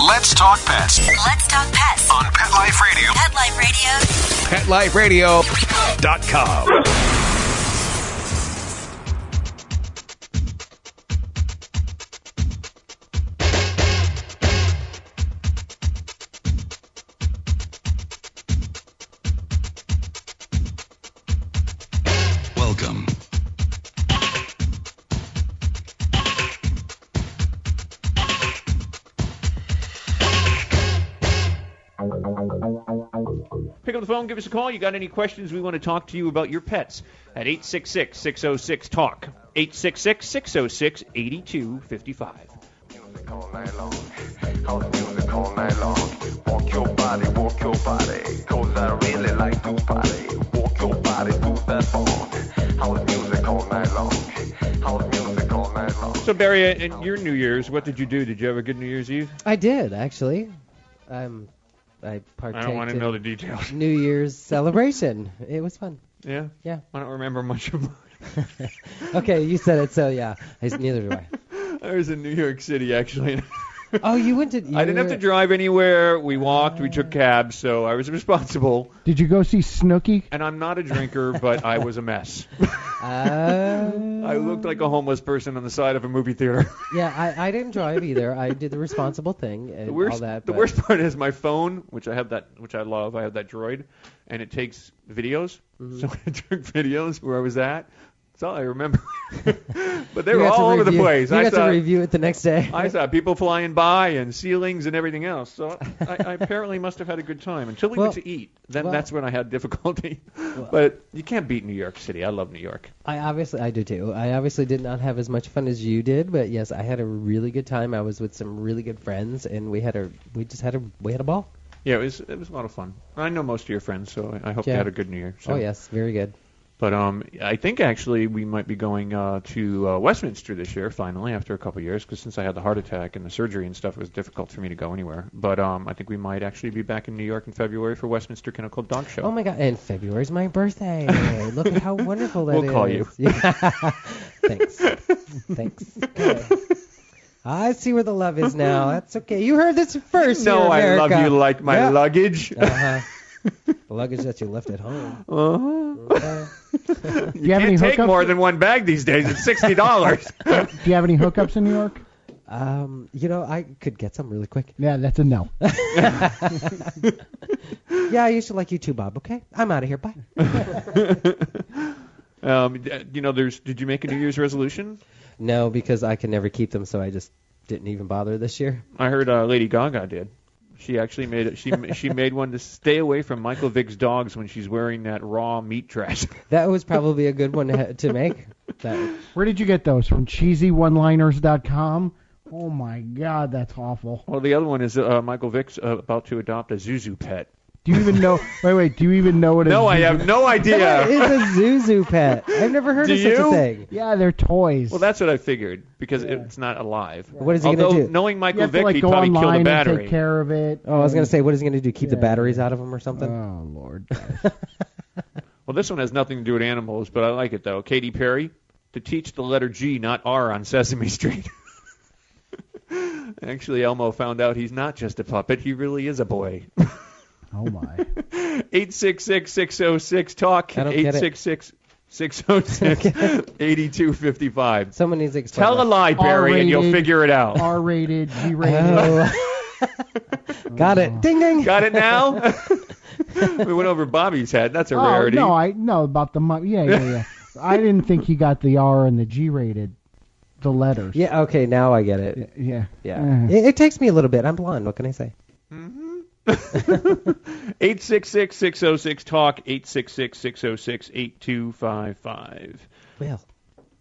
Speaker 1: Let's talk pets
Speaker 19: Let's talk pets
Speaker 1: on Pet Life Radio.
Speaker 19: Pet Life Radio.
Speaker 21: PetLifeRadio.com.
Speaker 1: Welcome.
Speaker 8: Pick up the phone, give us a call. You got any questions? We want to talk to you about your pets at 866-606-TALK. 866-606-8255.
Speaker 11: All night long, house music all night long. Walk your body, 'cause I really like to party. Walk your body to that song. House music all night long, house music all night long.
Speaker 8: So, Barry, in your New Year's, what did you do? Did you have a good New Year's Eve?
Speaker 9: I did, actually. I partaked
Speaker 8: I don't want to know the
Speaker 9: in
Speaker 8: details.
Speaker 9: New Year's celebration. It was fun.
Speaker 8: Yeah?
Speaker 9: Yeah.
Speaker 8: I don't remember much of mine.
Speaker 9: Okay, you said it, so yeah. Neither do I.
Speaker 8: I was in New York City, actually.
Speaker 9: Oh, you went to...
Speaker 8: I didn't have to drive anywhere. We walked. We took cabs, so I was responsible.
Speaker 10: Did you go see Snooki?
Speaker 8: And I'm not a drinker, but I was a mess. I looked like a homeless person on the side of a movie theater.
Speaker 9: Yeah, I didn't drive either. I did the responsible thing and all that.
Speaker 8: The worst part is my phone, which I love. I have that Droid, and it takes videos.
Speaker 9: Mm-hmm.
Speaker 8: So I took videos where I was at. That's all I remember. But they were all over the place.
Speaker 9: You got to review it the next day.
Speaker 8: I saw people flying by and ceilings and everything else. So I apparently must have had a good time until we went to eat. Then that's when I had difficulty. But you can't beat New York City. I love New York.
Speaker 9: I do too. I obviously did not have as much fun as you did, but yes, I had a really good time. I was with some really good friends, and we had a ball.
Speaker 8: Yeah, it was a lot of fun. I know most of your friends, so I hope you had a good New Year. So.
Speaker 9: Oh yes, very good.
Speaker 8: But I think actually we might be going to Westminster this year, finally, after a couple of years, because since I had the heart attack and the surgery and stuff, it was difficult for me to go anywhere. But I think we might actually be back in New York in February for Westminster Kennel Club Dog Show.
Speaker 9: Oh, my God. And February's my birthday. Look at how wonderful that is.
Speaker 8: We'll call you.
Speaker 9: Yeah. Thanks. Okay. I see where the love is now. That's okay. You heard this first.
Speaker 8: No,
Speaker 9: I
Speaker 8: love you like my luggage.
Speaker 9: Uh-huh. The luggage that you left at home.
Speaker 8: Uh-huh. You
Speaker 10: have any
Speaker 8: can't take
Speaker 10: hookups?
Speaker 8: more than one bag these days. It's $60.
Speaker 10: Do you have any hookups in New York?
Speaker 9: I could get some really quick.
Speaker 10: Yeah, that's a no.
Speaker 9: Yeah, I used to like you too, Bob. Okay, I'm out of here. Bye.
Speaker 8: Did you make a New Year's resolution?
Speaker 9: No, because I can never keep them, so I just didn't even bother this year.
Speaker 8: I heard Lady Gaga did. She actually made it. She made one to stay away from Michael Vick's dogs when she's wearing that raw meat dress.
Speaker 9: That was probably a good one to make.
Speaker 10: Where did you get those? From cheesyoneliners.com? Oh my God, that's awful.
Speaker 8: Well, the other one is Michael Vick's about to adopt a Zuzu pet.
Speaker 10: Do you even know? Wait. Do you even know what?
Speaker 8: No, I have no idea.
Speaker 9: What is a Zuzu pet? I've never heard of such a thing.
Speaker 10: Yeah, they're toys.
Speaker 8: Well, that's what I figured because it's not alive.
Speaker 9: What is he going to do?
Speaker 8: Knowing Michael Vick,
Speaker 10: he'd
Speaker 8: probably kill the battery.
Speaker 10: And take care of it.
Speaker 9: Oh, I was going to say, what is he going to do? Keep the batteries out of them or something?
Speaker 10: Oh Lord.
Speaker 8: Well, this one has nothing to do with animals, but I like it though. Katy Perry to teach the letter G, not R, on Sesame Street. Actually, Elmo found out he's not just a puppet; he really is a boy.
Speaker 10: Oh, my.
Speaker 8: 866-606-TALK. 866-606-8255.
Speaker 9: Someone needs to explain
Speaker 8: Tell a lie, Barry, and you'll figure it out.
Speaker 10: R-rated, G-rated.
Speaker 9: Oh. Got it. Ding, ding.
Speaker 8: Got it now? We went over Bobby's head. That's a rarity.
Speaker 10: No, I know about the... Yeah. I didn't think he got the R and the G-rated, the letters.
Speaker 9: Yeah, okay, now I get it.
Speaker 10: Yeah.
Speaker 9: It takes me a little bit. I'm blonde. What can I say?
Speaker 8: Mm-hmm. 866-606-TALK, 866-606-8255.
Speaker 9: Well,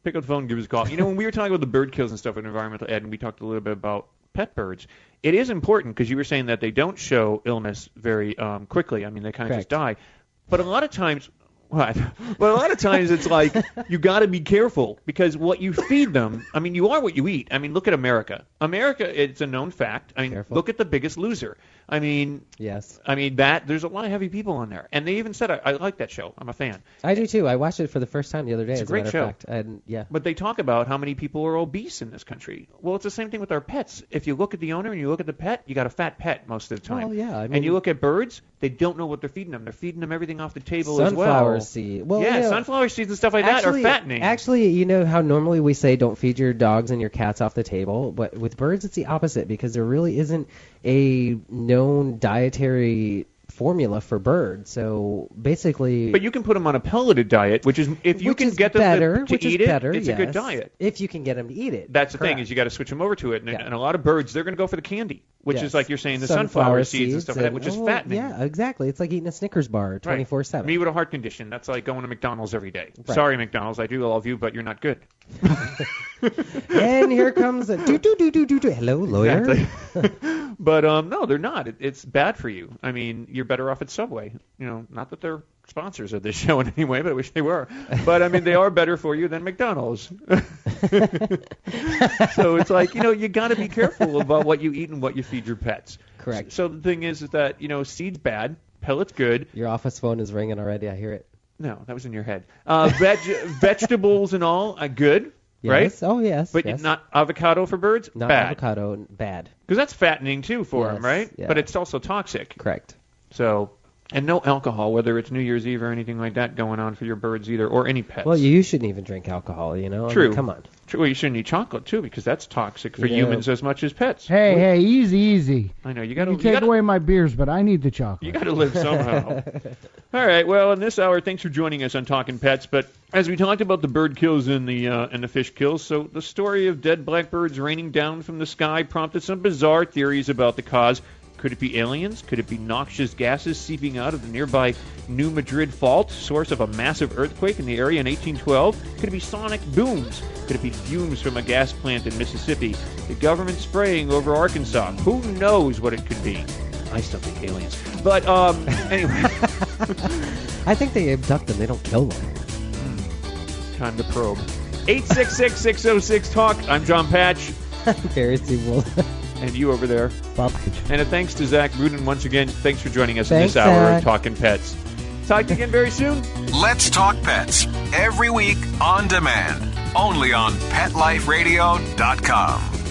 Speaker 8: pick up the phone and give us a call. You know, when we were talking about the bird kills and stuff with Environmental Ed, and we talked a little bit about pet birds, it is important because you were saying that they don't show illness very quickly. I mean, they kind of just die. But a lot of times, what? Well, a lot of times it's like you got to be careful because what you feed them, I mean, you are what you eat. I mean, look at America. America, it's a known fact. I mean, look at The Biggest Loser. I mean,
Speaker 9: yes.
Speaker 8: I mean, there's a lot of heavy people on there. And they even said, I like that show. I'm a fan.
Speaker 9: I do too. I watched it for the first time the other day.
Speaker 8: It's a great
Speaker 9: matter
Speaker 8: show.
Speaker 9: of fact. And, yeah.
Speaker 8: But they talk about how many people are obese in this country. Well, it's the same thing with our pets. If you look at the owner and you look at the pet, you got a fat pet most of the time.
Speaker 9: Well, yeah. I mean,
Speaker 8: and you look at birds, they don't know what they're feeding them. They're feeding them everything off the table as well.
Speaker 9: Sunflower seed. Well,
Speaker 8: yeah,
Speaker 9: you know,
Speaker 8: sunflower seeds and stuff like that are fattening.
Speaker 9: Actually, you know how normally we say don't feed your dogs and your cats off the table, but with birds it's the opposite because there really isn't a known dietary formula for birds. So basically,
Speaker 8: but you can put them on a pelleted diet, which is if you can get them to eat it, it's a good diet.
Speaker 9: If you can get them to eat it.
Speaker 8: That's the thing is you got to switch them over to it, and a lot of birds they're going to go for the candy, which is like you're saying the sunflower seeds and stuff like that, which is fattening.
Speaker 9: Yeah, exactly. It's like eating a Snickers bar 24/7.
Speaker 8: Me with a heart condition, that's like going to McDonald's every day.
Speaker 9: Right.
Speaker 8: Sorry, McDonald's, I do love you, but you're not good.
Speaker 9: And here comes a hello, lawyer.
Speaker 8: Exactly. But no, they're not. It's bad for you. I mean, you're better off at Subway. You know, not that they're sponsors of this show in any way, but I wish they were. But I mean, they are better for you than McDonald's. So it's like, you know, you got to be careful about what you eat and what you feed your pets.
Speaker 9: Correct.
Speaker 8: So the thing is that, you know, seeds bad, pellets good.
Speaker 9: Your office phone is ringing already. I hear it.
Speaker 8: No, that was in your head. Vegetables and all are good. Right?
Speaker 9: Yes. Oh, yes.
Speaker 8: But
Speaker 9: yes.
Speaker 8: not avocado for birds?
Speaker 9: Not
Speaker 8: bad.
Speaker 9: avocado, bad.
Speaker 8: Because that's fattening, too, for them, right?
Speaker 9: Yeah.
Speaker 8: But it's also toxic.
Speaker 9: Correct.
Speaker 8: So, and no alcohol, whether it's New Year's Eve or anything like that going on for your birds either, or any pets.
Speaker 9: Well, you shouldn't even drink alcohol, you know?
Speaker 8: True.
Speaker 9: I mean, come on.
Speaker 8: True. Well, you shouldn't eat chocolate, too, because that's toxic for humans as much as pets.
Speaker 10: Hey, easy.
Speaker 8: I know. You got to
Speaker 10: take away my beers, but I need the chocolate.
Speaker 8: You got to live somehow. All right. Well, in this hour, thanks for joining us on Talkin' Pets. But as we talked about the bird kills and the fish kills, so the story of dead blackbirds raining down from the sky prompted some bizarre theories about the cause. Could it be aliens? Could it be noxious gases seeping out of the nearby New Madrid Fault, source of a massive earthquake in the area in 1812? Could it be sonic booms? Could it be fumes from a gas plant in Mississippi? The government spraying over Arkansas? Who knows what it could be? I still think aliens. But anyway.
Speaker 9: I think they abduct them. They don't kill them.
Speaker 8: Time to probe. 866-606-TALK. I'm Jon Patch.
Speaker 9: Very simple.
Speaker 8: And you over there.
Speaker 10: Bob.
Speaker 8: And a thanks to Zach Bruden once again. Thanks for joining us
Speaker 9: Thanks,
Speaker 8: in this hour
Speaker 9: Zach.
Speaker 8: of Talkin' Pets. Talk to you again very soon.
Speaker 21: Let's Talk Pets every week on demand, only on PetLifeRadio.com.